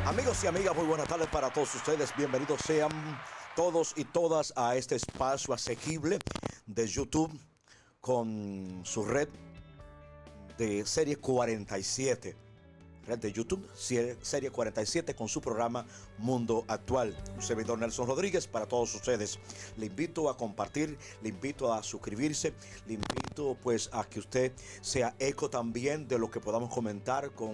Amigos y amigas, muy buenas tardes para todos ustedes. Bienvenidos sean todos y todas a este espacio asequible de YouTube con su red de Serie 47. Red de YouTube, Serie 47 con su programa Mundo Actual. Un servidor Nelson Rodríguez para todos ustedes. Le invito a compartir, le invito a suscribirse, le invito pues a que usted sea eco también de lo que podamos comentar con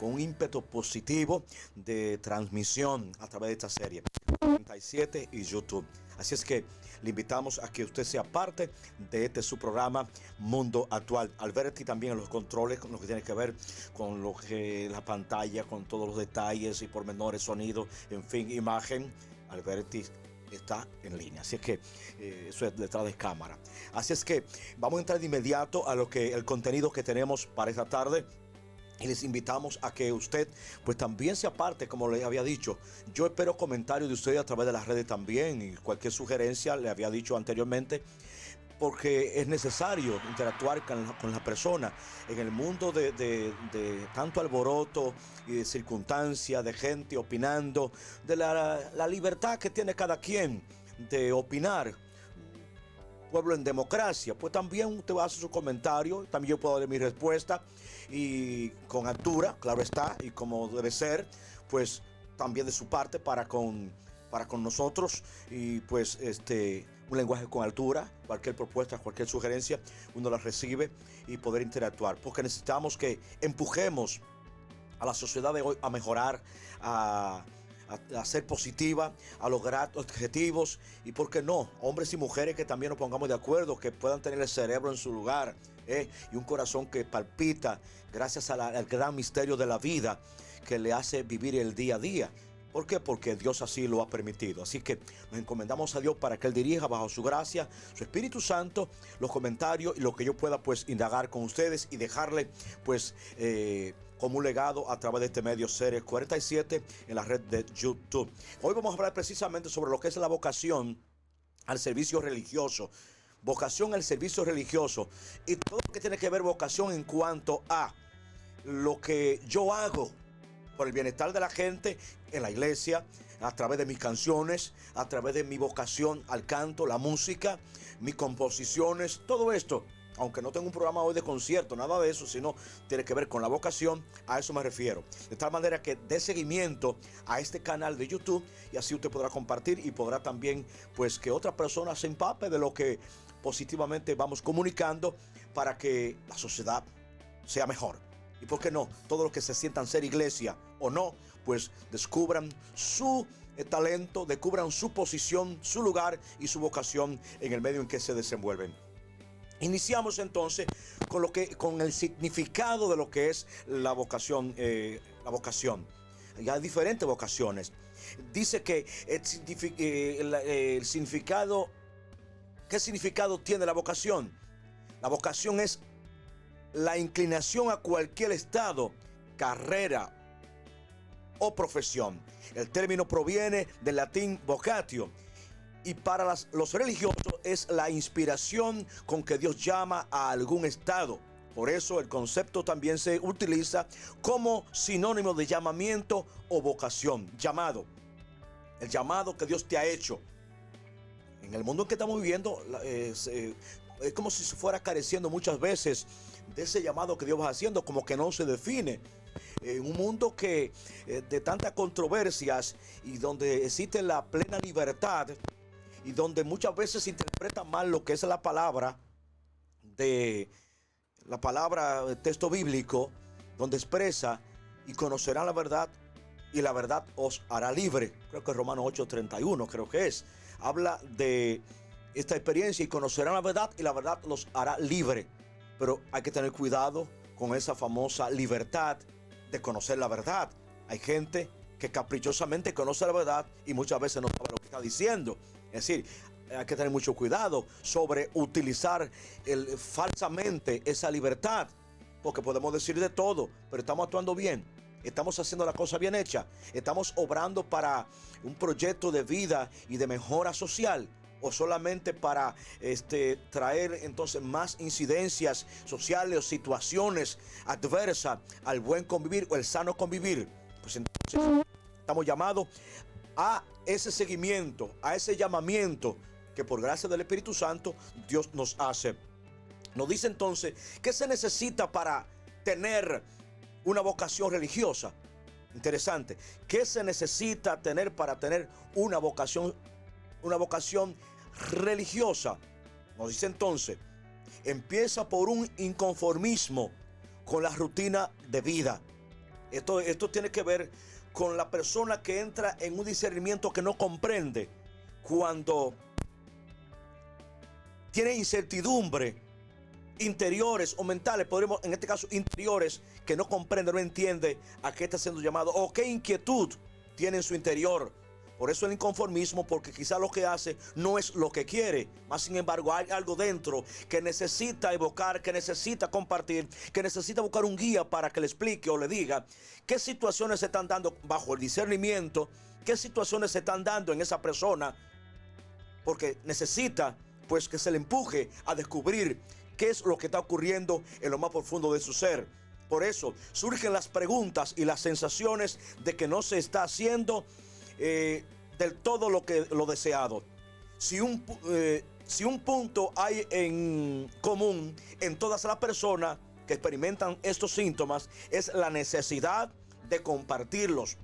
un ímpetu positivo de transmisión a través de esta serie 47 y YouTube. Así es que le invitamos a que usted sea parte de este su programa Mundo Actual. Alberti también en los controles, con lo que tiene que ver con lo que la pantalla, con todos los detalles y pormenores, sonido, en fin, imagen. Alberti está en línea, así es que eso es detrás de cámara. Así es que vamos a entrar de inmediato a lo que el contenido que tenemos para esta tarde. Y les invitamos a que usted pues también sea parte, como le había dicho. Yo espero comentarios de ustedes a través de las redes también, y cualquier sugerencia, le había dicho anteriormente, porque es necesario interactuar con la persona en el mundo de tanto alboroto y de circunstancias, de gente opinando, de la libertad que tiene cada quien de opinar. Pueblo en democracia, pues también usted va a hacer su comentario, también yo puedo dar mi respuesta y con altura, claro está, y como debe ser, pues también de su parte para con nosotros, y pues un lenguaje con altura, cualquier propuesta, cualquier sugerencia, uno la recibe y poder interactuar, porque necesitamos que empujemos a la sociedad de hoy a mejorar, a ser positiva, a lograr objetivos y, ¿por qué no?, hombres y mujeres que también nos pongamos de acuerdo, que puedan tener el cerebro en su lugar y un corazón que palpita gracias al gran misterio de la vida que le hace vivir el día a día. ¿Por qué? Porque Dios así lo ha permitido. Así que nos encomendamos a Dios para que Él dirija bajo su gracia, su Espíritu Santo, los comentarios y lo que yo pueda pues indagar con ustedes y dejarle pues como un legado a través de este medio Serie 47 en la red de YouTube. Hoy vamos a hablar precisamente sobre lo que es la vocación al servicio religioso. Vocación al servicio religioso y todo lo que tiene que ver vocación en cuanto a lo que yo hago por el bienestar de la gente en la iglesia, a través de mis canciones, a través de mi vocación al canto, la música, mis composiciones, todo esto. Aunque no tengo un programa hoy de concierto, nada de eso, sino tiene que ver con la vocación, a eso me refiero. De tal manera que dé seguimiento a este canal de YouTube y así usted podrá compartir y podrá también pues que otra persona se empape de lo que positivamente vamos comunicando para que la sociedad sea mejor. Y por qué no, todos los que se sientan ser iglesia o no, pues descubran su talento, descubran su posición, su lugar y su vocación en el medio en que se desenvuelven. Iniciamos entonces con el significado de lo que es la vocación. Ya hay diferentes vocaciones. Dice que el significado, ¿qué significado tiene la vocación? La vocación es la inclinación a cualquier estado, carrera o profesión. El término proviene del latín vocatio y para los religiosos es la inspiración con que Dios llama a algún estado. Por eso el concepto también se utiliza como sinónimo de llamamiento o vocación. Llamado, el llamado que Dios te ha hecho. En el mundo en que estamos viviendo es como si se fuera careciendo muchas veces de ese llamado que Dios va haciendo, como que no se define. En un mundo que de tantas controversias y donde existe la plena libertad y donde muchas veces se interpreta mal lo que es la palabra texto bíblico, donde expresa y conocerán la verdad y la verdad os hará libre. Creo que Romanos 8:31 creo que es. Habla de esta experiencia y conocerán la verdad y la verdad los hará libre. Pero hay que tener cuidado con esa famosa libertad de conocer la verdad. Hay gente que caprichosamente conoce la verdad y muchas veces no sabe lo que está diciendo. Es decir, hay que tener mucho cuidado sobre utilizar falsamente esa libertad, porque podemos decir de todo, pero estamos actuando bien, estamos haciendo la cosa bien hecha, estamos obrando para un proyecto de vida y de mejora social, o solamente para traer entonces más incidencias sociales o situaciones adversas al buen convivir o el sano convivir. Pues entonces estamos llamados a ese seguimiento, a ese llamamiento que por gracia del Espíritu Santo Dios nos hace. Nos dice entonces, ¿qué se necesita para tener una vocación religiosa? Interesante. ¿Qué se necesita tener para tener una vocación religiosa? Nos dice entonces, empieza por un inconformismo con la rutina de vida. Esto tiene que ver con la persona que entra en un discernimiento que no comprende cuando tiene incertidumbre interiores o mentales, podremos, en este caso interiores, que no comprende, no entiende a qué está siendo llamado o qué inquietud tiene en su interior. Por eso el inconformismo, porque quizá lo que hace no es lo que quiere, más sin embargo hay algo dentro que necesita evocar, que necesita compartir, que necesita buscar un guía para que le explique o le diga qué situaciones se están dando bajo el discernimiento, qué situaciones se están dando en esa persona, porque necesita pues que se le empuje a descubrir qué es lo que está ocurriendo en lo más profundo de su ser. Por eso surgen las preguntas y las sensaciones de que no se está haciendo del todo lo deseado. Si un punto hay en común en todas las personas que experimentan estos síntomas, es la necesidad de compartirlos,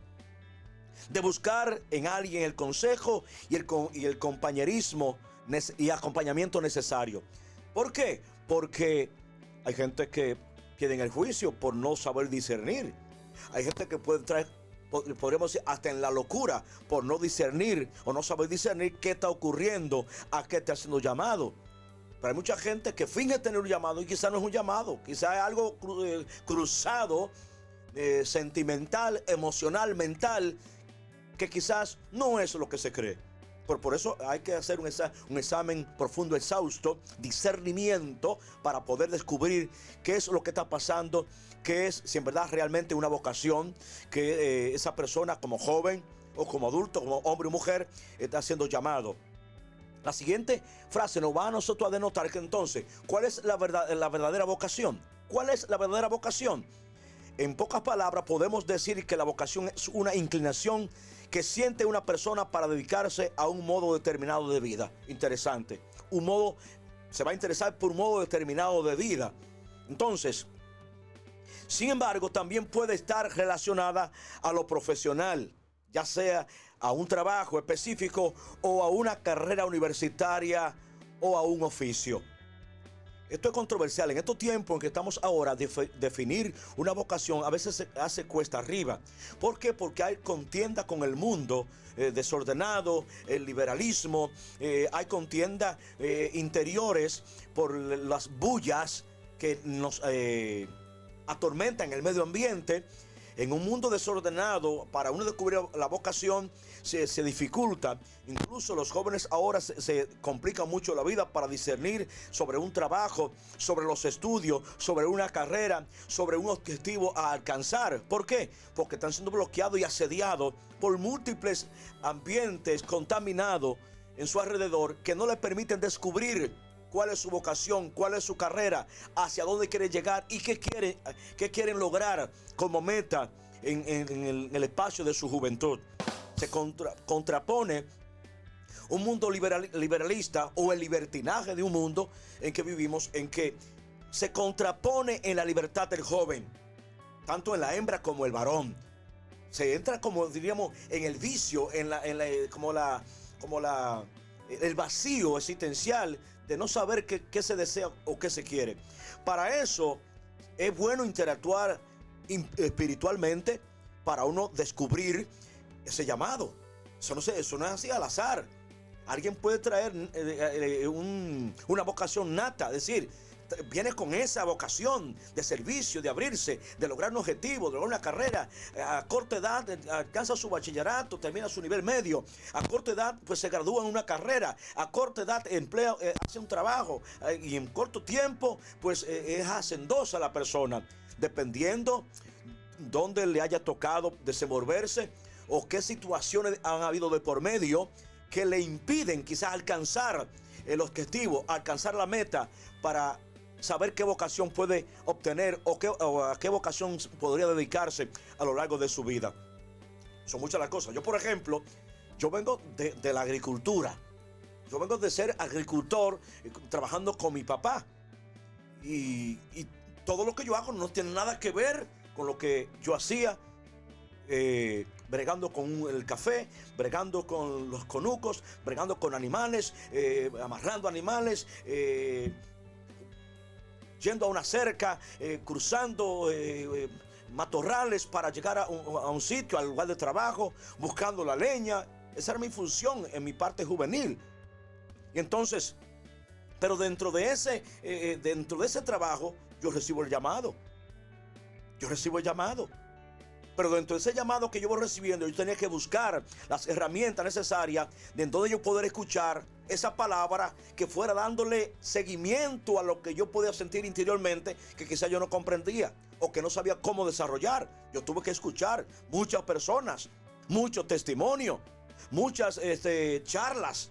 de buscar en alguien el consejo y el compañerismo y acompañamiento necesario. ¿Por qué? Porque hay gente que pierde el juicio por no saber discernir. Hay gente que puede traer, podríamos decir, hasta en la locura por no discernir o no saber discernir qué está ocurriendo, a qué está siendo llamado. Pero hay mucha gente que finge tener un llamado y quizás no es un llamado, quizás es algo cruzado, sentimental, emocional, mental, que quizás no es lo que se cree. Por eso hay que hacer un examen profundo, exhausto, discernimiento, para poder descubrir qué es lo que está pasando, qué es, si en verdad realmente una vocación que esa persona como joven o como adulto, como hombre o mujer, está siendo llamado. La siguiente frase nos va a nosotros a denotar que entonces, ¿cuál es la verdadera vocación? ¿Cuál es la verdadera vocación? En pocas palabras podemos decir que la vocación es una inclinación que siente una persona para dedicarse a un modo determinado de vida. Interesante. Se va a interesar por un modo determinado de vida. Entonces, sin embargo, también puede estar relacionada a lo profesional, ya sea a un trabajo específico o a una carrera universitaria o a un oficio. Esto es controversial. En estos tiempos en que estamos ahora, definir una vocación a veces se hace cuesta arriba. ¿Por qué? Porque hay contienda con el mundo desordenado, el liberalismo, hay contienda interiores por las bullas que nos atormentan el medio ambiente. En un mundo desordenado, para uno descubrir la vocación se dificulta. Incluso los jóvenes ahora se complican mucho la vida para discernir sobre un trabajo, sobre los estudios, sobre una carrera, sobre un objetivo a alcanzar. ¿Por qué? Porque están siendo bloqueados y asediados por múltiples ambientes contaminados en su alrededor que no les permiten descubrir cuál es su vocación, cuál es su carrera, hacia dónde quiere llegar y qué quieren lograr como meta en el espacio de su juventud. Se contrapone un mundo liberalista o el libertinaje de un mundo en que vivimos, en que se contrapone en la libertad del joven, tanto en la hembra como el varón. Se entra, como diríamos, en el vicio, el vacío existencial de no saber qué se desea o qué se quiere. Para eso es bueno interactuar espiritualmente para uno descubrir ese llamado. Eso no es así al azar. Alguien puede traer una vocación nata, es decir, viene con esa vocación de servicio, de abrirse, de lograr un objetivo, de lograr una carrera. A corta edad alcanza su bachillerato, termina su nivel medio. A corta edad pues se gradúa en una carrera. A corta edad emplea, hace un trabajo. Y en corto tiempo pues es hacendosa la persona. Dependiendo dónde le haya tocado desenvolverse o qué situaciones han habido de por medio que le impiden quizás alcanzar el objetivo, alcanzar la meta, para saber qué vocación puede obtener o a qué vocación podría dedicarse a lo largo de su vida. Son muchas las cosas. Yo, por ejemplo, yo vengo de la agricultura. Yo vengo de ser agricultor, trabajando con mi papá. Y todo lo que yo hago no tiene nada que ver con lo que yo hacía, bregando con el café, bregando con los conucos, bregando con animales, amarrando animales, yendo a una cerca, cruzando matorrales para llegar a un sitio, al lugar de trabajo, buscando la leña. Esa era mi función en mi parte juvenil. Y entonces, pero dentro de ese trabajo, yo recibo el llamado. Yo recibo el llamado. Pero dentro de ese llamado que yo voy recibiendo, yo tenía que buscar las herramientas necesarias de donde yo poder escuchar esa palabra que fuera dándole seguimiento a lo que yo podía sentir interiormente, que quizás yo no comprendía o que no sabía cómo desarrollar. Yo tuve que escuchar muchas personas, muchos testimonios, muchas charlas,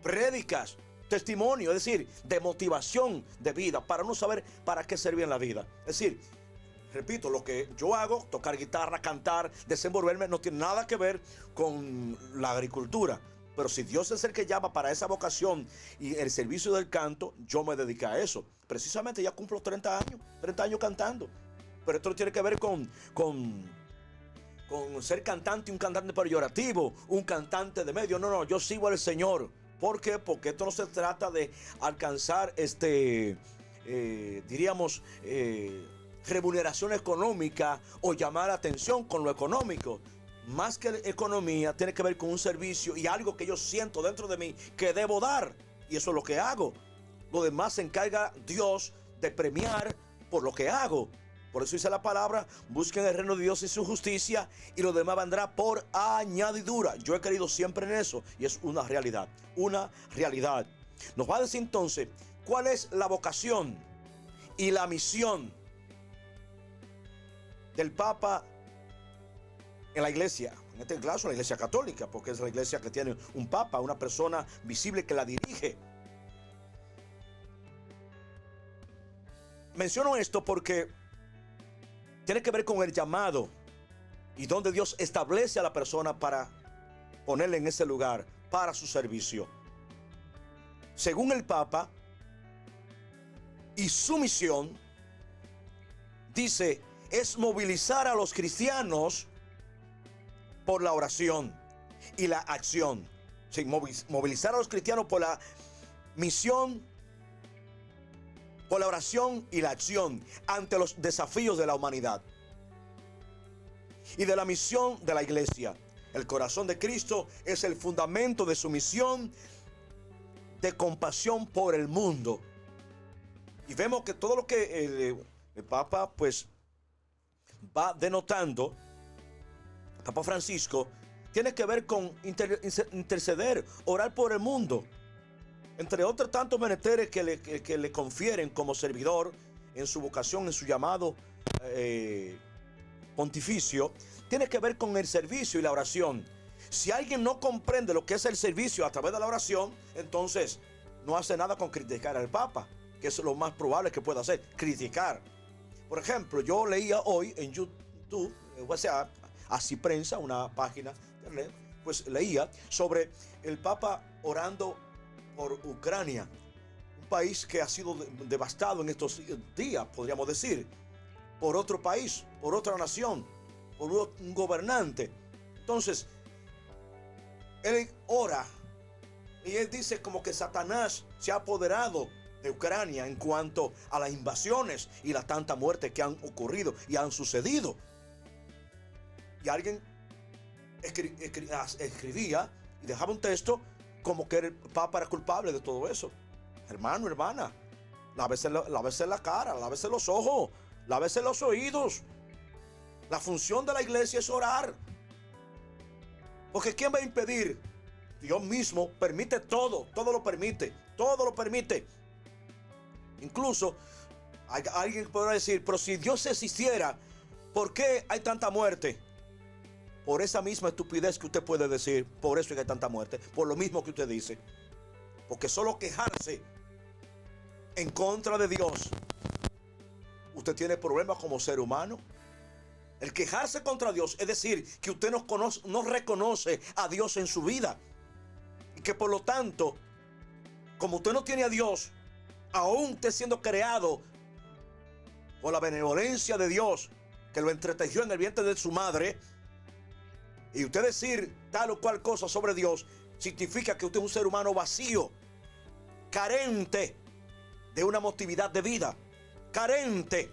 prédicas, testimonio, es decir, de motivación de vida, para no saber para qué servía en la vida. Es decir, repito, lo que yo hago, tocar guitarra, cantar, desenvolverme, no tiene nada que ver con la agricultura. Pero si Dios es el que llama para esa vocación y el servicio del canto, yo me dediqué a eso. Precisamente ya cumplo 30 años cantando. Pero esto no tiene que ver con ser cantante, un cantante peyorativo, un cantante de medio. No, yo sigo al Señor. ¿Por qué? Porque esto no se trata de alcanzar diríamos, remuneración económica o llamar la atención con lo económico. Más que economía, tiene que ver con un servicio y algo que yo siento dentro de mí que debo dar. Y eso es lo que hago. Lo demás se encarga Dios de premiar por lo que hago. Por eso dice la palabra: busquen el reino de Dios y su justicia, y lo demás vendrá por añadidura. Yo he creído siempre en eso y es una realidad. Una realidad. Nos va a decir entonces cuál es la vocación y la misión del Papa en la iglesia, en este caso la iglesia católica, porque es la iglesia que tiene un Papa, una persona visible que la dirige. Menciono esto porque tiene que ver con el llamado y donde Dios establece a la persona para ponerle en ese lugar para su servicio. Según el Papa y su misión, dice, es movilizar a los cristianos por la oración y la acción. Sí, movilizar a los cristianos por la misión, por la oración y la acción ante los desafíos de la humanidad. Y de la misión de la iglesia. El corazón de Cristo es el fundamento de su misión de compasión por el mundo. Y vemos que todo lo que el Papa pues va denotando, el Papa Francisco, tiene que ver con interceder, orar por el mundo. Entre otros tantos menesteres que le confieren como servidor en su vocación, en su llamado pontificio, tiene que ver con el servicio y la oración. Si alguien no comprende lo que es el servicio a través de la oración, entonces no hace nada con criticar al Papa, que es lo más probable que pueda hacer, criticar. Por ejemplo, yo leía hoy en YouTube, o sea, Así Prensa, una página de internet, pues leía sobre el Papa orando por Ucrania, un país que ha sido devastado en estos días, podríamos decir, por otro país, por otra nación, por un gobernante. Entonces, él ora y él dice como que Satanás se ha apoderado de Ucrania en cuanto a las invasiones y la tanta muerte que han ocurrido y han sucedido. Y alguien escribía y dejaba un texto como que el Papa era culpable de todo eso. Hermano, hermana, lávese la cara, lávese los ojos, lávese los oídos. La función de la iglesia es orar. Porque ¿quién va a impedir? Dios mismo permite todo lo permite, todo lo permite. Incluso alguien podrá decir, pero si Dios existiera, ¿por qué hay tanta muerte? Por esa misma estupidez que usted puede decir, por eso es que hay tanta muerte, por lo mismo que usted dice. Porque solo quejarse en contra de Dios, usted tiene problemas como ser humano. El quejarse contra Dios es decir que usted no reconoce a Dios en su vida. Y que por lo tanto, como usted no tiene a Dios, aún usted siendo creado por la benevolencia de Dios, que lo entretejió en el vientre de su madre, y usted decir tal o cual cosa sobre Dios, significa que usted es un ser humano vacío, carente de una motividad de vida, carente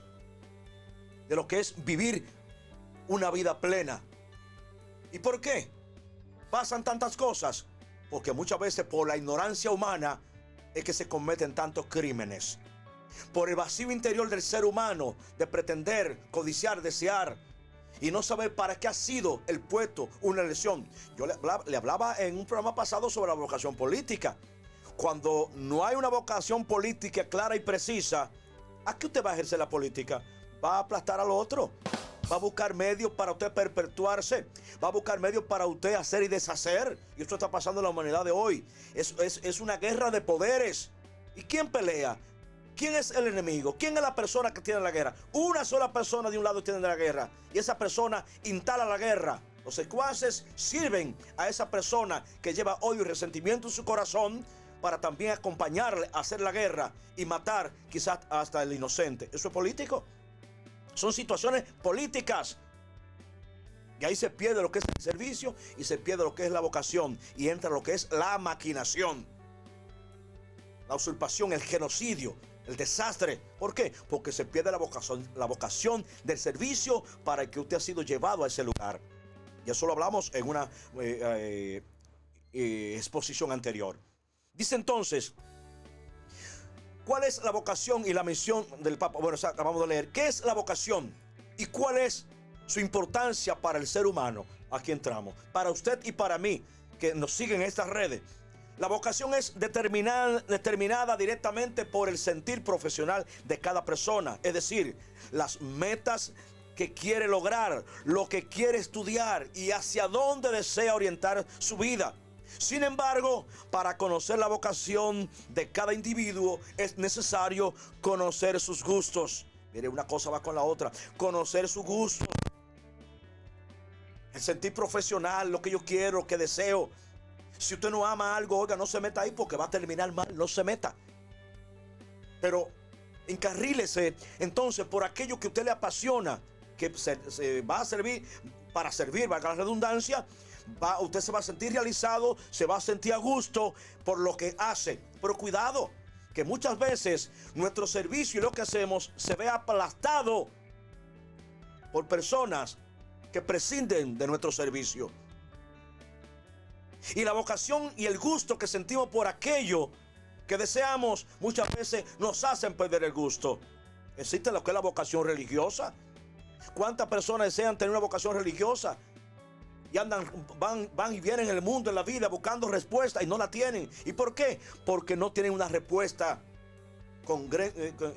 de lo que es vivir una vida plena. ¿Y por qué pasan tantas cosas? Porque muchas veces por la ignorancia humana es que se cometen tantos crímenes. Por el vacío interior del ser humano de pretender, codiciar, desear y no saber para qué ha sido el puesto una elección. Yo le hablaba en un programa pasado sobre la vocación política. Cuando no hay una vocación política clara y precisa, ¿a qué usted va a ejercer la política? Va a aplastar al otro. Va a buscar medios para usted perpetuarse. Va a buscar medios para usted hacer y deshacer. Y esto está pasando en la humanidad de hoy. Es una guerra de poderes. ¿Y quién pelea? ¿Quién es el enemigo? ¿Quién es la persona que tiene la guerra? Una sola persona de un lado tiene la guerra. Y esa persona instala la guerra. Los secuaces sirven a esa persona que lleva odio y resentimiento en su corazón para también acompañarle a hacer la guerra y matar quizás hasta el inocente. ¿Eso es político? Son situaciones políticas. Y ahí se pierde lo que es el servicio y se pierde lo que es la vocación. Y entra lo que es la maquinación, la usurpación, el genocidio, el desastre. ¿Por qué? Porque se pierde la vocación del servicio para el que usted ha sido llevado a ese lugar. Y eso lo hablamos en una exposición anterior. Dice entonces, ¿cuál es la vocación y la misión del Papa? Bueno, acabamos de leer. ¿Qué es la vocación? ¿Y cuál es su importancia para el ser humano? Aquí entramos. Para usted y para mí, que nos siguen en estas redes. La vocación es determinada directamente por el sentir profesional de cada persona. Es decir, las metas que quiere lograr, lo que quiere estudiar y hacia dónde desea orientar su vida. Sin embargo, para conocer la vocación de cada individuo es necesario conocer sus gustos. Mire, una cosa va con la otra. Conocer sus gustos. El sentir profesional, lo que yo quiero, lo que deseo. Si usted no ama algo, oiga, no se meta ahí porque va a terminar mal. No se meta. Pero encarrílese entonces por aquello que a usted le apasiona, que se va a servir para servir, valga la redundancia. Usted se va a sentir realizado, se va a sentir a gusto por lo que hace. Pero cuidado, que muchas veces nuestro servicio y lo que hacemos se ve aplastado por personas que prescinden de nuestro servicio. Y la vocación y el gusto que sentimos por aquello que deseamos muchas veces nos hacen perder el gusto. ¿Existe lo que es la vocación religiosa? ¿Cuántas personas desean tener una vocación religiosa? Y van y vienen en el mundo, en la vida, buscando respuesta y no la tienen. ¿Y por qué? Porque no tienen una respuesta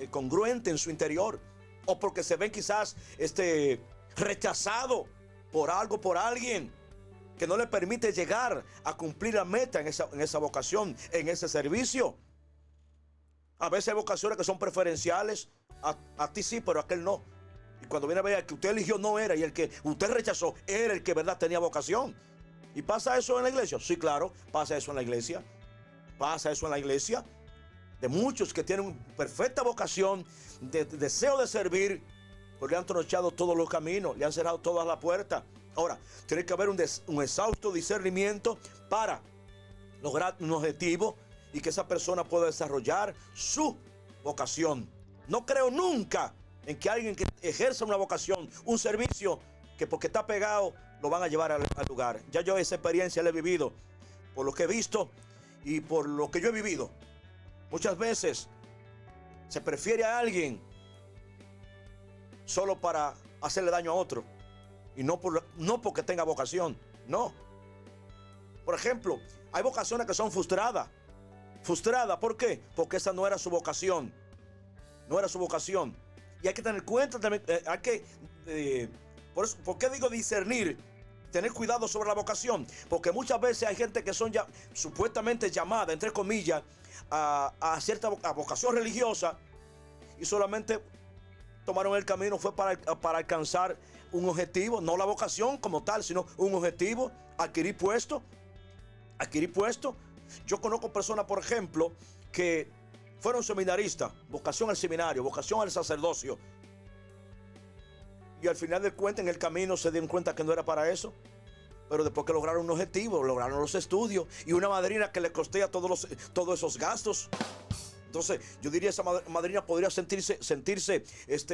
congruente en su interior. O porque se ven quizás rechazados por algo, por alguien que no le permite llegar a cumplir la meta en esa vocación, en ese servicio. A veces hay vocaciones que son preferenciales. A ti sí, pero a aquel no. Y cuando viene a ver que usted eligió no era, y el que usted rechazó era el que verdad tenía vocación. ¿Y pasa eso en la iglesia? Sí, claro, pasa eso en la iglesia. Pasa eso en la iglesia. De muchos que tienen perfecta vocación, de deseo de servir, pero le han tronchado todos los caminos, le han cerrado todas las puertas. Ahora, tiene que haber un exhausto discernimiento para lograr un objetivo y que esa persona pueda desarrollar su vocación. No creo nunca en que alguien que ejerza una vocación, un servicio, que porque está pegado lo van a llevar al lugar. Ya yo esa experiencia la he vivido, por lo que he visto y por lo que yo he vivido. Muchas veces se prefiere a alguien solo para hacerle daño a otro y no porque tenga vocación, no. Por ejemplo, hay vocaciones que son frustradas. Frustrada, ¿por qué? Porque esa no era su vocación. No era su vocación. Y hay que tener cuenta también, ¿por qué digo discernir? Tener cuidado sobre la vocación. Porque muchas veces hay gente que son ya supuestamente llamada, entre comillas, a cierta vocación religiosa y solamente tomaron el camino fue para alcanzar un objetivo, no la vocación como tal, sino un objetivo, adquirir puesto. Yo conozco personas, por ejemplo, que fueron seminaristas, vocación al seminario, vocación al sacerdocio, y al final del cuento, en el camino, se dieron cuenta que no era para eso. Pero después que lograron un objetivo, lograron los estudios y una madrina que le costea todos esos gastos. Entonces, yo diría esa madrina podría sentirse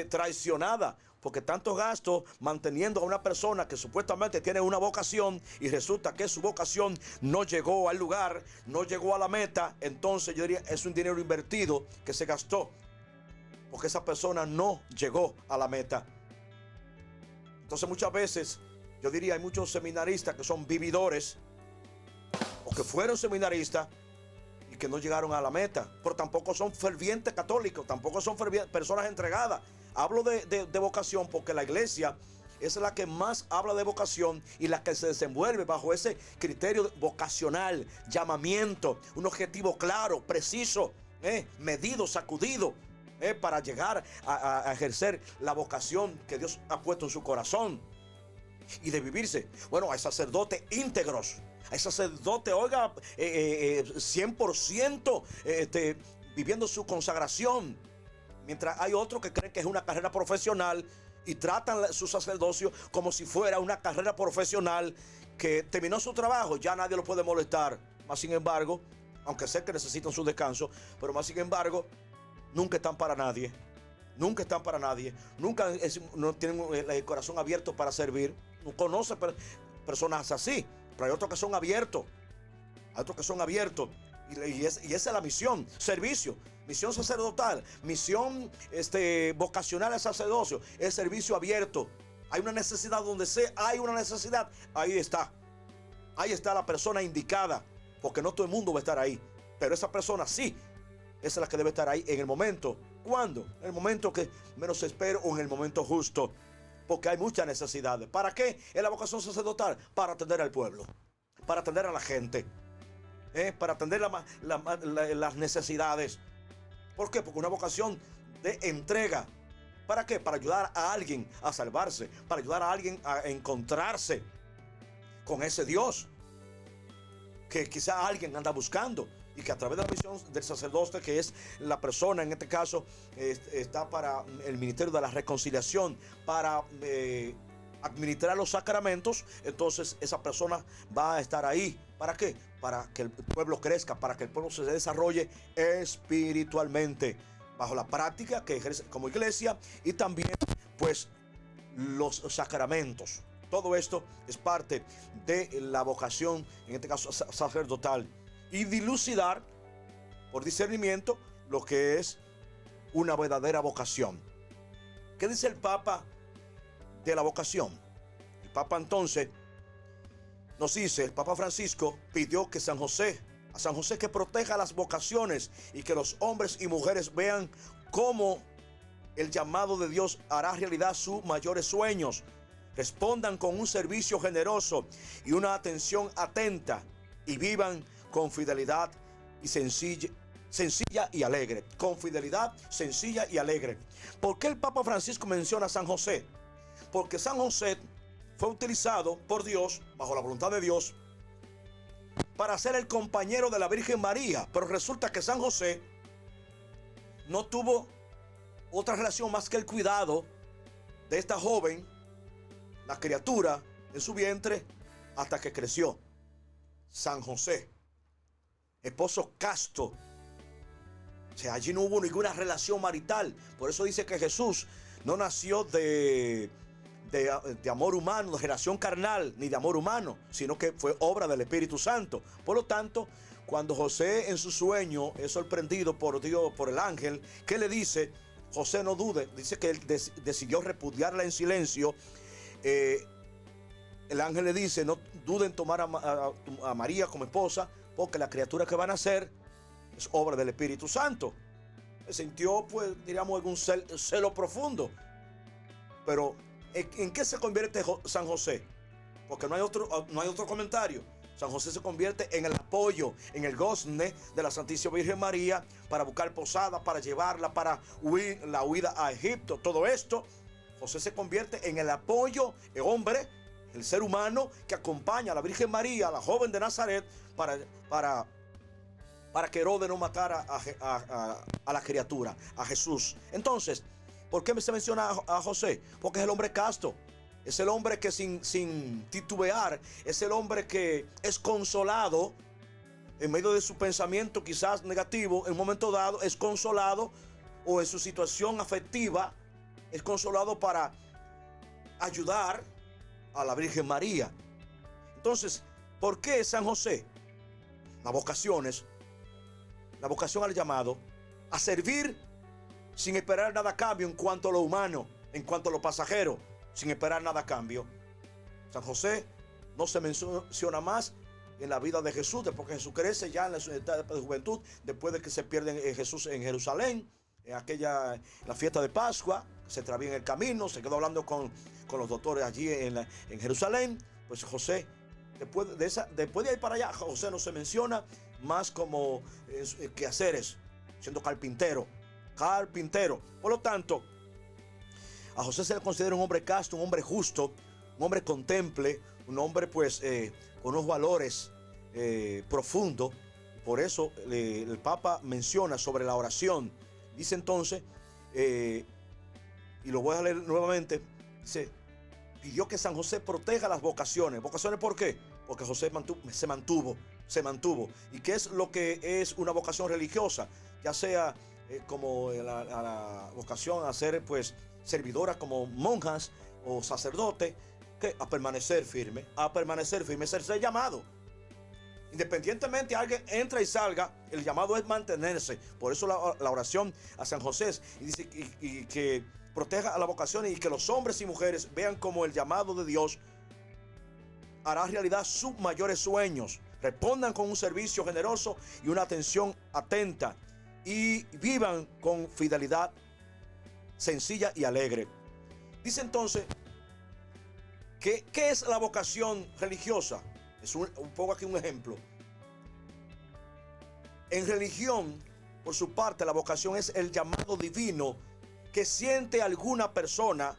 traicionada, porque tantos gastos manteniendo a una persona que supuestamente tiene una vocación y resulta que su vocación no llegó al lugar, no llegó a la meta. Entonces, yo diría es un dinero invertido que se gastó, porque esa persona no llegó a la meta. Entonces, muchas veces, yo diría, hay muchos seminaristas que son vividores o que fueron seminaristas y que no llegaron a la meta, pero tampoco son fervientes católicos, tampoco son personas entregadas. Hablo de vocación porque la iglesia es la que más habla de vocación y la que se desenvuelve bajo ese criterio vocacional, llamamiento, un objetivo claro, preciso, medido, sacudido, para llegar a ejercer la vocación que Dios ha puesto en su corazón. Y de vivirse. Bueno, hay sacerdotes íntegros, hay sacerdotes, oiga, 100% viviendo su consagración. Mientras hay otros que creen que es una carrera profesional y tratan su sacerdocio como si fuera una carrera profesional, que terminó su trabajo, ya nadie lo puede molestar. Más sin embargo, aunque sé que necesitan su descanso, pero más sin embargo, nunca están para nadie. Nunca están para nadie. Nunca no tienen el corazón abierto para servir. No conoce personas así. Pero hay otros que son abiertos. Hay otros que son abiertos. Y esa es la misión. Servicio. Misión sacerdotal. Misión vocacional al sacerdocio. Es servicio abierto. Hay una necesidad donde hay una necesidad. Ahí está. Ahí está la persona indicada. Porque no todo el mundo va a estar ahí. Pero esa persona sí. Esa es la que debe estar ahí en el momento. ¿Cuándo? En el momento que menos espero o en el momento justo. Porque hay muchas necesidades. ¿Para qué? En la vocación sacerdotal. Para atender al pueblo. Para atender a la gente. Para atender las necesidades. ¿Por qué? Porque una vocación de entrega. ¿Para qué? Para ayudar a alguien a salvarse. Para ayudar a alguien a encontrarse con ese Dios que quizá alguien anda buscando. Y que a través de la misión del sacerdote, que es la persona, en este caso, está para el ministerio de la reconciliación, para administrar los sacramentos, entonces esa persona va a estar ahí. ¿Para qué? Para que el pueblo crezca, para que el pueblo se desarrolle espiritualmente, bajo la práctica que ejerce como iglesia y también, pues, los sacramentos. Todo esto es parte de la vocación, en este caso sacerdotal. Y dilucidar por discernimiento lo que es una verdadera vocación. ¿Qué dice el Papa de la vocación? El Papa entonces nos dice, el Papa Francisco pidió que a San José que proteja las vocaciones y que los hombres y mujeres vean cómo el llamado de Dios hará realidad sus mayores sueños. Respondan con un servicio generoso y una atención atenta y vivan con fidelidad y sencilla y alegre. Con fidelidad, sencilla y alegre. ¿Por qué el Papa Francisco menciona a San José? Porque San José fue utilizado por Dios, bajo la voluntad de Dios, para ser el compañero de la Virgen María. Pero resulta que San José no tuvo otra relación más que el cuidado de esta joven, la criatura en su vientre, hasta que creció. San José, esposo casto. O sea, allí no hubo ninguna relación marital. Por eso dice que Jesús no nació de amor humano, de relación carnal, ni de amor humano, sino que fue obra del Espíritu Santo. Por lo tanto, cuando José en su sueño es sorprendido por Dios, por el ángel, ¿qué le dice? José no dude. Dice que él decidió repudiarla en silencio. El ángel le dice, no duden en tomar a María como esposa, porque la criatura que van a nacer es obra del Espíritu Santo. Se sintió, pues, diríamos, algún celo profundo. Pero, ¿en qué se convierte San José? Porque no hay otro comentario. San José se convierte en el apoyo, en el gozne de la Santísima Virgen María, para buscar posada, para llevarla, para la huida a Egipto. Todo esto, José se convierte en el apoyo, el hombre, el ser humano que acompaña a la Virgen María, a la joven de Nazaret, para que Herodes no matara a la criatura, a Jesús. Entonces, ¿por qué se menciona a José? Porque es el hombre casto. Es el hombre que sin titubear, es el hombre que es consolado en medio de su pensamiento quizás negativo, en un momento dado es consolado, o en su situación afectiva es consolado para ayudar a la Virgen María. Entonces, ¿por qué San José? La vocación al llamado a servir sin esperar nada a cambio en cuanto a lo humano, en cuanto a lo pasajero, sin esperar nada a cambio. San José no se menciona más en la vida de Jesús, después que Jesús crece ya en la etapa de juventud, después de que se pierde Jesús en Jerusalén, en la fiesta de Pascua, se extravía en el camino, se quedó hablando con los doctores allí en Jerusalén. Pues José, después de ir para allá, José no se menciona más como quehaceres, siendo carpintero. Por lo tanto, a José se le considera un hombre casto, un hombre justo, un hombre contemple, un hombre pues con unos valores profundos. Por eso el Papa menciona sobre la oración. Dice entonces, y lo voy a leer nuevamente, dice, pidió que San José proteja las vocaciones. ¿Vocaciones por qué? Porque José se mantuvo. ¿Y qué es lo que es una vocación religiosa? Ya sea como la vocación a ser pues servidoras como monjas o sacerdotes, que a permanecer firme, ser llamado. Independientemente alguien entra y salga, el llamado es mantenerse. Por eso la oración a San José y dice y que proteja a la vocación y que los hombres y mujeres vean como el llamado de Dios hará realidad sus mayores sueños. Respondan con un servicio generoso y una atención atenta y vivan con fidelidad sencilla y alegre. Dice entonces, ¿qué es la vocación religiosa? Es un poco aquí un ejemplo. En religión, por su parte, la vocación es el llamado divino que siente alguna persona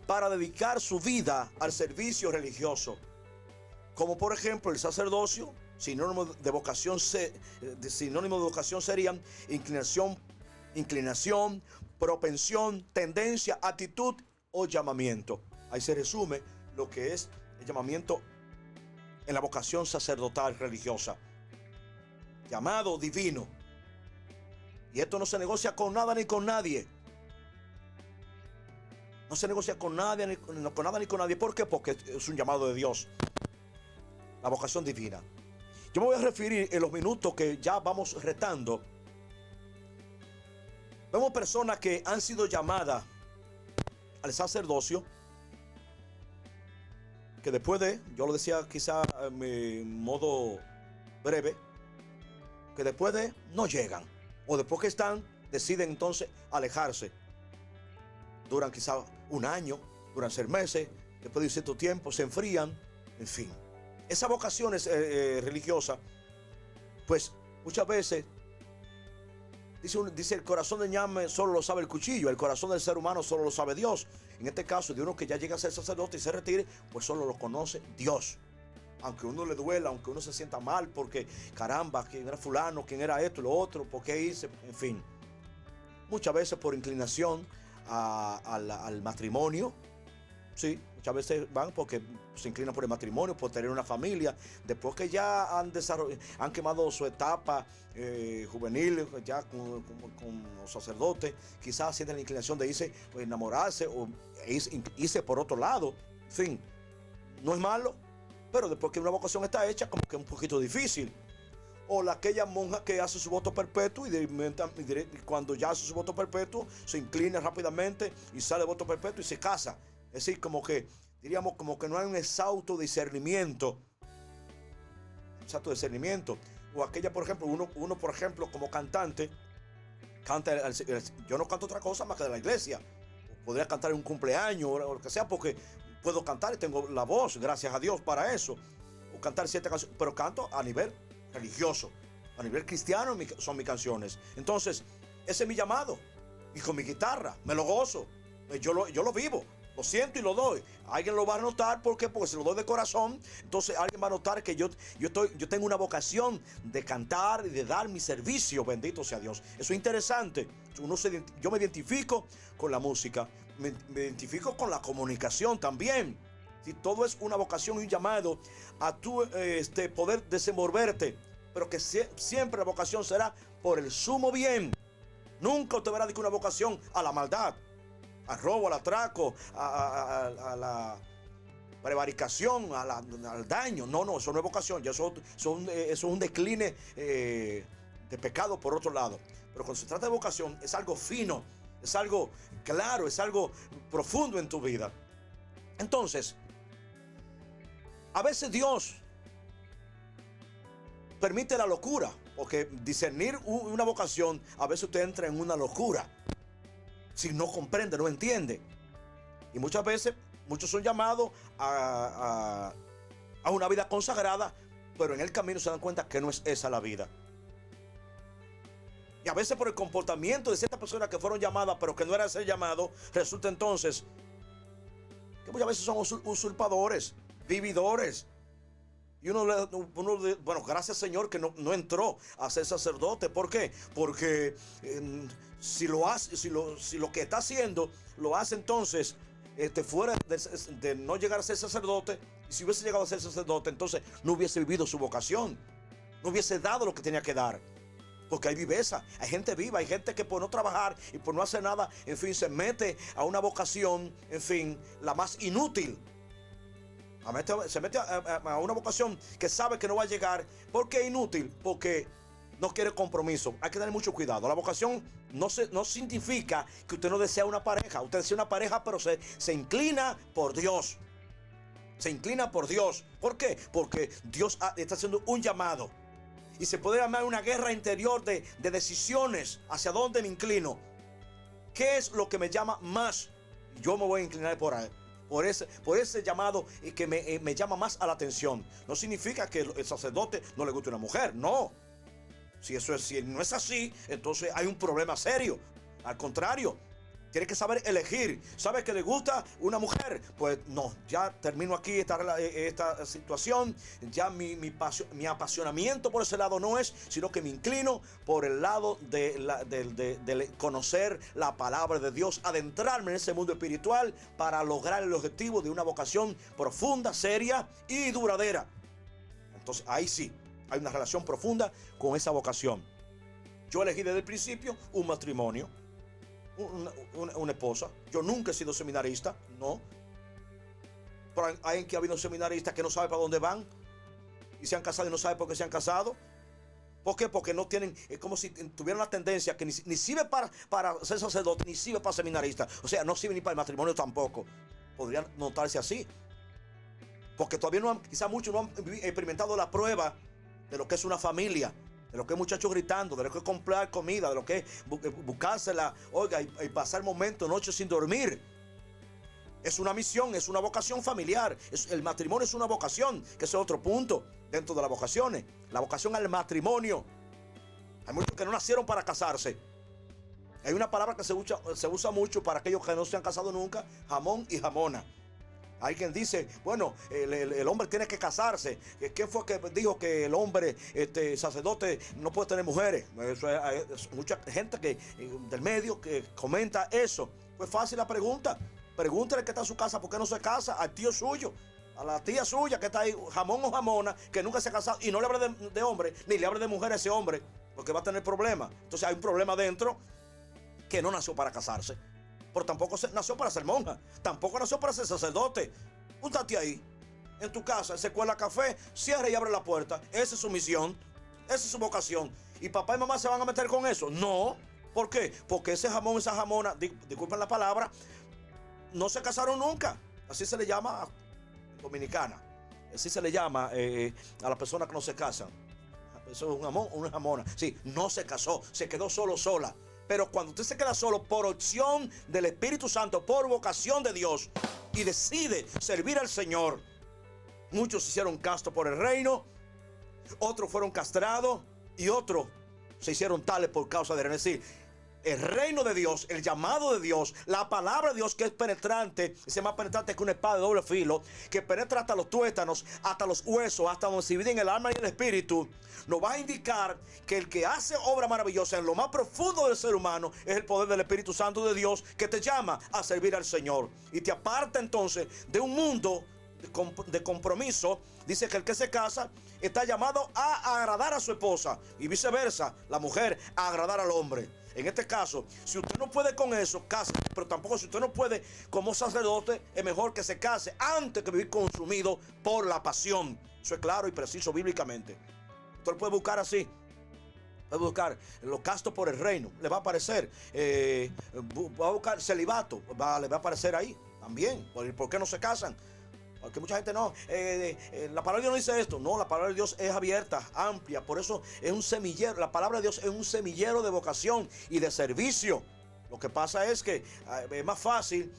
para dedicar su vida al servicio religioso. Como por ejemplo el sacerdocio, sinónimo de vocación serían inclinación, propensión, tendencia, actitud o llamamiento. Ahí se resume lo que es el llamamiento en la vocación sacerdotal religiosa. Llamado divino. Y esto no se negocia con nada ni con nadie. No se negocia con nadie ni con nadie. ¿Por qué? Porque es un llamado de Dios. La vocación divina. Yo me voy a referir en los minutos que ya vamos retando. Vemos personas que han sido llamadas al sacerdocio, que después yo lo decía quizá en modo breve, que después no llegan, o después que están, deciden entonces alejarse. Duran quizá un año, duran 6 meses, después de un cierto tiempo se enfrían, en fin. Esas vocaciones religiosas, pues muchas veces, dice el corazón de ñame solo lo sabe el cuchillo, el corazón del ser humano solo lo sabe Dios. En este caso, de uno que ya llega a ser sacerdote y se retire, pues solo lo conoce Dios. Aunque uno le duela, aunque uno se sienta mal, porque caramba, quién era fulano, quién era esto, lo otro, por qué hice, en fin. Muchas veces por inclinación al matrimonio, sí, muchas veces van porque se inclinan por el matrimonio, por tener una familia. Después que ya han quemado su etapa juvenil, ya con los sacerdotes, quizás sienten la inclinación de irse, enamorarse o irse por otro lado. En fin, no es malo, pero después que una vocación está hecha, como que es un poquito difícil. O aquella monja que hace su voto perpetuo y cuando ya hace su voto perpetuo, se inclina rápidamente y sale de voto perpetuo y se casa. Es decir, como que diríamos como que no hay un exhausto discernimiento. O aquella, por ejemplo, uno por ejemplo, como cantante, canta, yo no canto otra cosa más que de la iglesia. Podría cantar en un cumpleaños o lo que sea, porque puedo cantar y tengo la voz, gracias a Dios, para eso. O cantar ciertas canciones, pero canto a nivel religioso, a nivel cristiano son mis canciones. Entonces, ese es mi llamado. Y con mi guitarra, me lo gozo. Yo lo vivo. Lo siento y lo doy. Alguien lo va a notar. ¿Por qué? Porque se lo doy de corazón. Entonces alguien va a notar que yo tengo una vocación de cantar y de dar mi servicio. Bendito sea Dios. Eso es interesante. Yo me identifico con la música. Me identifico con la comunicación también. Si todo es una vocación y un llamado a tu poder desenvolverte. Pero que siempre la vocación será por el sumo bien. Nunca usted verá de que una vocación a la maldad, al robo, al atraco, a la prevaricación, al daño. No, eso no es vocación. Eso es un decline de pecado por otro lado. Pero cuando se trata de vocación, es algo fino, es algo claro, es algo profundo en tu vida. Entonces, a veces Dios permite la locura, porque discernir una vocación, a veces usted entra en una locura. Si no comprende, no entiende. Y muchas veces, muchos son llamados a una vida consagrada, pero en el camino se dan cuenta que no es esa la vida. Y a veces por el comportamiento de ciertas personas que fueron llamadas, pero que no era ser llamado, resulta entonces que muchas veces son usurpadores, vividores. Y bueno, gracias Señor que no entró a ser sacerdote. ¿Por qué? Porque si lo que está haciendo lo hace entonces fuera de no llegar a ser sacerdote, y si hubiese llegado a ser sacerdote, entonces no hubiese vivido su vocación, no hubiese dado lo que tenía que dar. Porque hay viveza, hay gente viva, hay gente que por no trabajar y por no hacer nada, en fin, se mete a una vocación, en fin, la más inútil. Se mete a una vocación que sabe que no va a llegar. ¿Por qué inútil? Porque no quiere compromiso. Hay que tener mucho cuidado. La vocación no significa que usted no desea una pareja. Usted desea una pareja, pero se inclina por Dios. Se inclina por Dios. ¿Por qué? Porque Dios está haciendo un llamado. Y se puede llamar una guerra interior de decisiones. ¿Hacia dónde me inclino? ¿Qué es lo que me llama más? Yo me voy a inclinar por ahí. Por ese llamado que me llama más a la atención. No significa que el sacerdote no le guste una mujer, no. Si no es así, entonces hay un problema serio. Al contrario, tiene que saber elegir. ¿Sabe que le gusta una mujer? Pues no, ya termino aquí esta situación. Ya mi apasionamiento por ese lado no es, sino que me inclino por el lado de conocer la palabra de Dios, adentrarme en ese mundo espiritual para lograr el objetivo de una vocación profunda, seria y duradera. Entonces ahí sí, hay una relación profunda con esa vocación. Yo elegí desde el principio un matrimonio. Una esposa. Yo nunca he sido seminarista, no. Pero hay que ha habido seminaristas que no saben para dónde van y se han casado y no saben por qué se han casado. ¿Por qué? Porque no tienen, es como si tuvieran la tendencia que ni sirve para ser sacerdote, ni sirve para seminarista. O sea, no sirve ni para el matrimonio tampoco. Podrían notarse así. Porque todavía quizás muchos no han experimentado la prueba de lo que es una familia. De lo que es muchachos gritando, de lo que es comprar comida, de lo que es buscársela, oiga, y pasar momentos, noches sin dormir. Es una misión, es una vocación familiar. El matrimonio es una vocación, que ese es otro punto dentro de las vocaciones. La vocación al matrimonio. Hay muchos que no nacieron para casarse. Hay una palabra que se usa mucho para aquellos que no se han casado nunca: jamón y jamona. Hay quien dice, bueno, el hombre tiene que casarse. ¿Quién fue que dijo que el hombre sacerdote no puede tener mujeres? Hay mucha gente del medio que comenta eso. Pues fácil la pregunta. Pregúntale que está en su casa, ¿por qué no se casa? Al tío suyo, a la tía suya que está ahí, jamón o jamona, que nunca se ha casado, y no le hable de hombre, ni le hable de mujer a ese hombre, porque va a tener problemas. Entonces hay un problema dentro, que no nació para casarse. Pero tampoco nació para ser monja. Tampoco nació para ser sacerdote. Úntate ahí, en tu casa, se cuela café, cierra y abre la puerta. Esa es su misión. Esa es su vocación. ¿Y papá y mamá se van a meter con eso? No. ¿Por qué? Porque ese jamón, esa jamona, disculpen la palabra, no se casaron nunca. Así se le llama dominicana. Así se le llama a las personas que no se casan. Eso es un jamón o una jamona. Sí, no se casó, se quedó sola. Pero cuando usted se queda solo por opción del Espíritu Santo, por vocación de Dios, y decide servir al Señor, muchos se hicieron castos por el reino, otros fueron castrados y otros se hicieron tales por causa de él. Es decir, el reino de Dios, el llamado de Dios, la palabra de Dios, que es penetrante, es más penetrante que una espada de doble filo, que penetra hasta los tuétanos, hasta los huesos, hasta donde se dividen el alma y el espíritu, nos va a indicar que el que hace obra maravillosa en lo más profundo del ser humano es el poder del Espíritu Santo de Dios, que te llama a servir al Señor y te aparta entonces de un mundo de compromiso. Dice que el que se casa está llamado a agradar a su esposa y viceversa, la mujer a agradar al hombre. En este caso, si usted no puede con eso, cásese. Pero tampoco, si usted no puede como sacerdote, es mejor que se case antes que vivir consumido por la pasión. Eso es claro y preciso bíblicamente. Usted lo puede buscar así. Puede buscar los castos por el reino. Le va a aparecer. Va a buscar celibato. Le va a aparecer ahí también. ¿Por qué no se casan? Porque mucha gente no, la palabra de Dios no dice esto. No, la palabra de Dios es abierta, amplia. Por eso es un semillero. La palabra de Dios es un semillero de vocación y de servicio. Lo que pasa es que es más fácil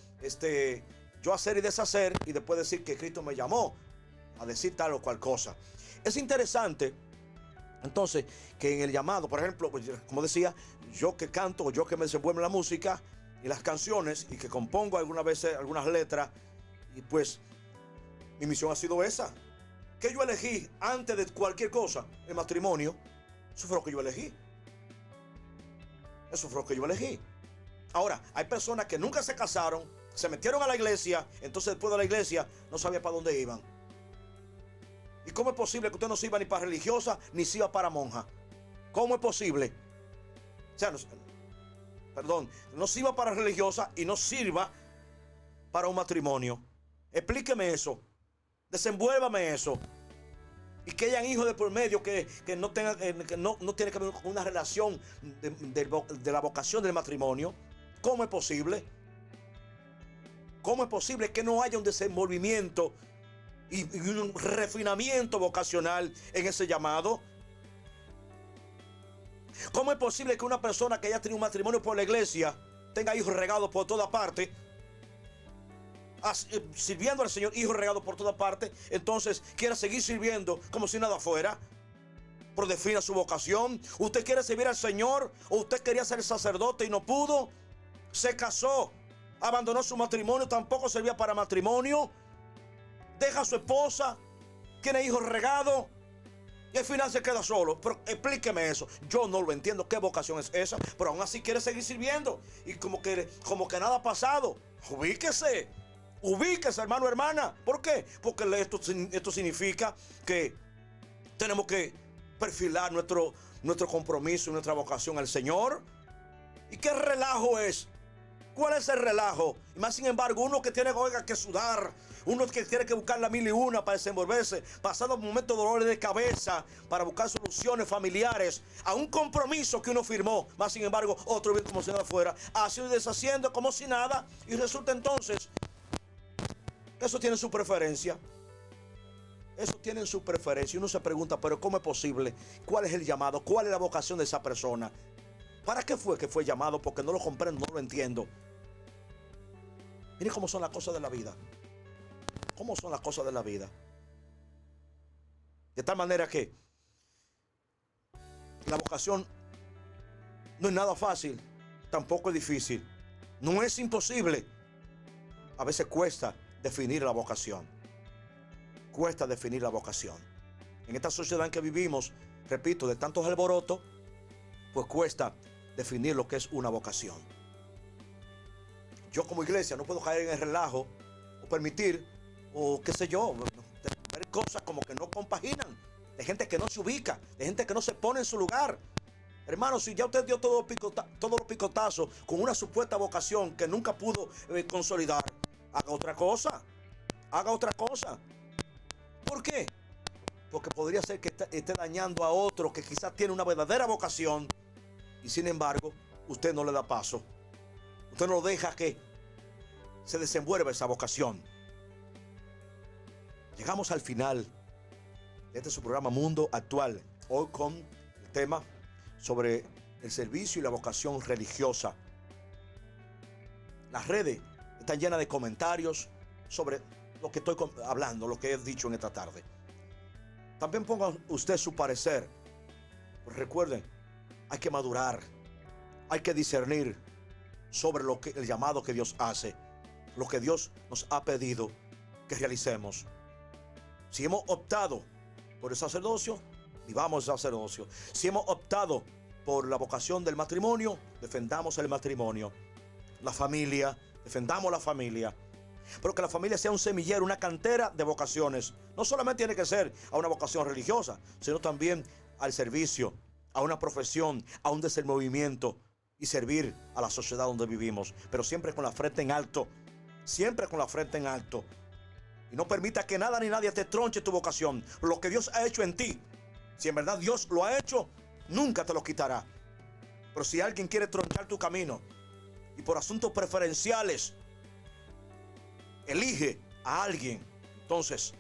yo hacer y deshacer y después decir que Cristo me llamó a decir tal o cual cosa. Es interesante entonces que en el llamado, por ejemplo, como decía, yo que canto, yo que me desenvuelvo en la música y las canciones y que compongo algunas veces algunas letras, y pues mi misión ha sido esa. Que yo elegí antes de cualquier cosa, el matrimonio. Eso fue lo que yo elegí. Eso fue lo que yo elegí. Ahora, hay personas que nunca se casaron, se metieron a la iglesia, entonces después de la iglesia no sabía para dónde iban. ¿Y cómo es posible que usted no sirva ni para religiosa ni sirva para monja? ¿Cómo es posible? O sea, no sirva para religiosa y no sirva para un matrimonio. Explíqueme eso. Desenvuélvame eso. Y que hayan hijos de por medio que no tengan, que no tiene que ver con una relación de la vocación del matrimonio. ¿Cómo es posible? ¿Cómo es posible que no haya un desenvolvimiento y un refinamiento vocacional en ese llamado? ¿Cómo es posible que una persona que haya tenido un matrimonio por la iglesia tenga hijos regados por toda parte? Sirviendo al Señor, hijos regados por toda parte, entonces quiera seguir sirviendo como si nada fuera. Pero defina su vocación. ¿Usted quiere servir al Señor o usted quería ser sacerdote y no pudo? Se casó, abandonó su matrimonio, tampoco servía para matrimonio, deja a su esposa, tiene hijos regados y al final se queda solo. Pero explíqueme eso. Yo no lo entiendo. ¿Qué vocación es esa? Pero aún así quiere seguir sirviendo y como que nada ha pasado. Ubíquese, hermano, hermana. ¿Por qué? Porque esto significa que tenemos que perfilar nuestro compromiso y nuestra vocación al Señor. ¿Y qué relajo es? ¿Cuál es el relajo? Y más sin embargo, uno que tiene que sudar, uno que tiene que buscar la mil y una para desenvolverse, pasando momentos de dolores de cabeza para buscar soluciones familiares a un compromiso que uno firmó. Más sin embargo, otro vive como si nada fuera, haciendo y deshaciendo como si nada, y resulta entonces eso tiene su preferencia. Eso tiene su preferencia. Y uno se pregunta, pero ¿cómo es posible? ¿Cuál es el llamado? ¿Cuál es la vocación de esa persona? ¿Para qué fue que fue llamado? Porque no lo comprendo, no lo entiendo. Miren cómo son las cosas de la vida. ¿Cómo son las cosas de la vida? De tal manera que la vocación no es nada fácil, tampoco es difícil. No es imposible. A veces cuesta definir la vocación. Cuesta definir la vocación. En esta sociedad en que vivimos, repito, de tantos alborotos, pues cuesta definir lo que es una vocación. Yo como iglesia no puedo caer en el relajo o permitir, o qué sé yo, ver cosas como que no compaginan, de gente que no se ubica, de gente que no se pone en su lugar. Hermano, si ya usted dio todos los picotazos con una supuesta vocación que nunca pudo consolidar, haga otra cosa. Haga otra cosa. ¿Por qué? Porque podría ser que esté dañando a otro que quizás tiene una verdadera vocación y sin embargo usted no le da paso. Usted no deja que se desenvuelva esa vocación. Llegamos al final de este su programa Mundo Actual. Hoy con el tema sobre el servicio y la vocación religiosa. Las redes están llenas de comentarios sobre lo que estoy hablando, lo que he dicho en esta tarde. También ponga usted su parecer. Pues recuerden, hay que madurar, hay que discernir sobre el llamado que Dios hace, lo que Dios nos ha pedido que realicemos. Si hemos optado por el sacerdocio, vivamos el sacerdocio. Si hemos optado por la vocación del matrimonio, defendamos el matrimonio. La familia, defendamos la familia. Pero que la familia sea un semillero, una cantera de vocaciones. No solamente tiene que ser a una vocación religiosa, sino también al servicio, a una profesión, a un desenvolvimiento y servir a la sociedad donde vivimos. Pero siempre con la frente en alto, siempre con la frente en alto. Y no permita que nada ni nadie te tronche tu vocación. Lo que Dios ha hecho en ti, si en verdad Dios lo ha hecho, nunca te lo quitará. Pero si alguien quiere tronchar tu camino y por asuntos preferenciales elige a alguien, entonces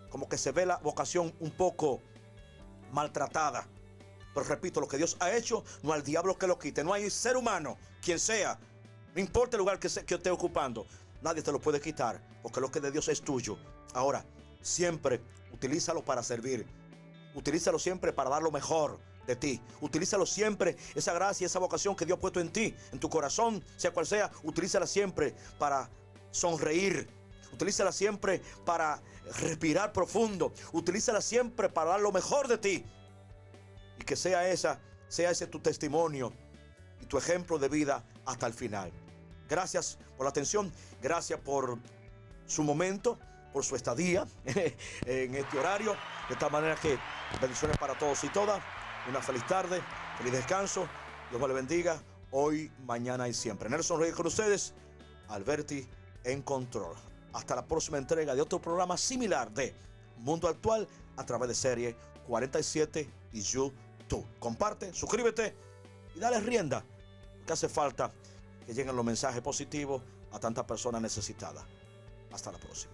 como que se ve la vocación un poco maltratada. Pero repito, lo que Dios ha hecho, no al diablo que lo quite. No hay ser humano, quien sea, no importa el lugar que esté ocupando, nadie te lo puede quitar, porque lo que de Dios es tuyo. Ahora, siempre utilízalo para servir. Utilízalo siempre para dar lo mejor de ti. Utilízalo siempre, esa gracia, esa vocación que Dios ha puesto en ti, en tu corazón, sea cual sea, utilízala siempre para sonreír. Utilízala siempre para respirar profundo. Utilízala siempre para dar lo mejor de ti. Y que sea ese tu testimonio y tu ejemplo de vida hasta el final. Gracias por la atención. Gracias por su momento, por su estadía en este horario. De tal manera que bendiciones para todos y todas. Una feliz tarde, feliz descanso. Dios me le bendiga hoy, mañana y siempre. Nelson Reyes con ustedes. Alberti en control. Hasta la próxima entrega de otro programa similar de Mundo Actual a través de Serie 47 y YouTube. Comparte, suscríbete y dale rienda, porque hace falta que lleguen los mensajes positivos a tantas personas necesitadas. Hasta la próxima.